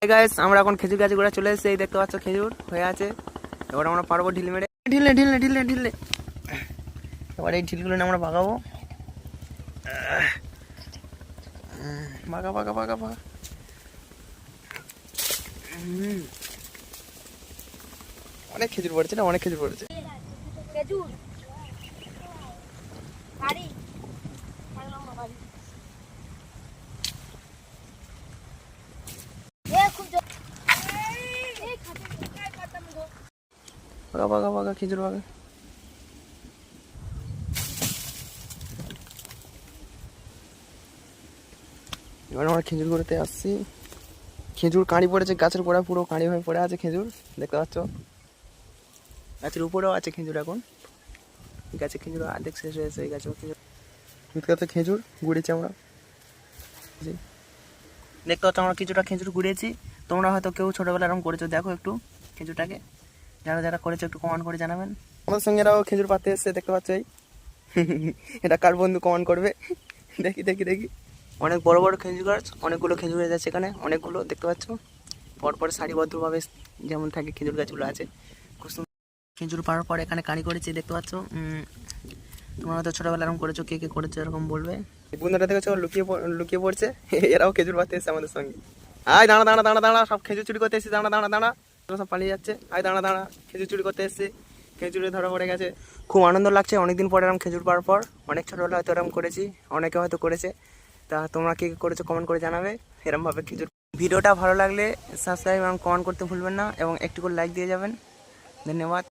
Guys আমরা এখন খেজুর গাছে ঘোরা চলে এসেছি। এই দেখতে পাচ্ছ খেজুর হয়ে আছে। এবার আমরা পারবো ঢিল মেরে ঢিলে ঢিলে ঢিলে ঢিলে। এবার এই ঢিলগুলো নিয়ে আমরা ভাগাবো। ভাগা ভাগা ভাগা ভাগা। অনেক খেজুর পড়েছে না, অনেক খেজুর পড়েছে। খেজুর বাড়ি ভাগা ভাগা ভাগা খেজুর ভাগা। এবার আমরা খেজুর গুঁড়োতে আসছি। খেজুর কাঁড়ি পড়েছে গাছের গোড়া, পুরো কাঁড়ি হয়ে পড়ে আছে খেজুর, দেখতে পাচ্ছ। গাছের উপরেও আছে খেজুর। এখন গাছে খেজুর অর্ধেক শেষ হয়েছে। এই গাছে খেজুর গুঁড়েছি আমরা। দেখতে পাচ্ছ আমরা কিছুটা খেজুর গুঁড়িয়েছি। তোমরা হয়তো কেউ ছোটবেলা এরকম করেছো, দেখো একটু খেজুরটাকে। যারা যারা করেছো একটু কমেন্ট করে জানাবেন। আমাদের সঙ্গে এরাও খেজুর পাতে এসছে, দেখতে পাচ্ছ। এই এটা কার বন্ধু কমেন্ট করবে। দেখি দেখি দেখি। অনেক বড় বড় খেজুর গাছ, অনেকগুলো খেজুর হয়ে যাচ্ছে এখানে, অনেকগুলো দেখতে পাচ্ছ। পরপর সারিবদ্ধভাবে যেমন থাকে খেজুর গাছগুলো আছে। খুব সুন্দর। খেজুর পাওয়ার পর এখানে কাঁড়ি করেছি, দেখতে পাচ্ছ। তোমরা হয়তো ছোটবেলা এরকম করেছো, কে কে করেছো এরকম বলবে। বন্ধুরা দেখেছো লুকিয়ে পড়ছে। এরাও খেজুর পাতে এসছে আমাদের সঙ্গে। আয় দাঁড়া দাঁড়া দাঁড়া দাঁড়া, সব খেজুর চুরি করতে এসেছি। দাঁড়া দাঁড়া দাঁড়া, সব পালিয়ে যাচ্ছে। আয় দাঁড়া দাঁড়া, খেজুর চুরি করতে এসছে। খেজুরে ধরা পড়ে গেছে। খুব আনন্দ লাগছে অনেকদিন পর এরকম খেজুর পাওয়ার পর। অনেক ছোটবেলা হয়তো এরকম করেছি, অনেকে হয়তো করেছে। তা তোমরা কে করেছো কমেন্ট করে জানাবে এরকমভাবে খেজুর। ভিডিওটা ভালো লাগলে সাবস্ক্রাইব এবং কমেন্ট করতে ভুলবেন না, এবং একটু করে লাইক দিয়ে যাবেন। ধন্যবাদ।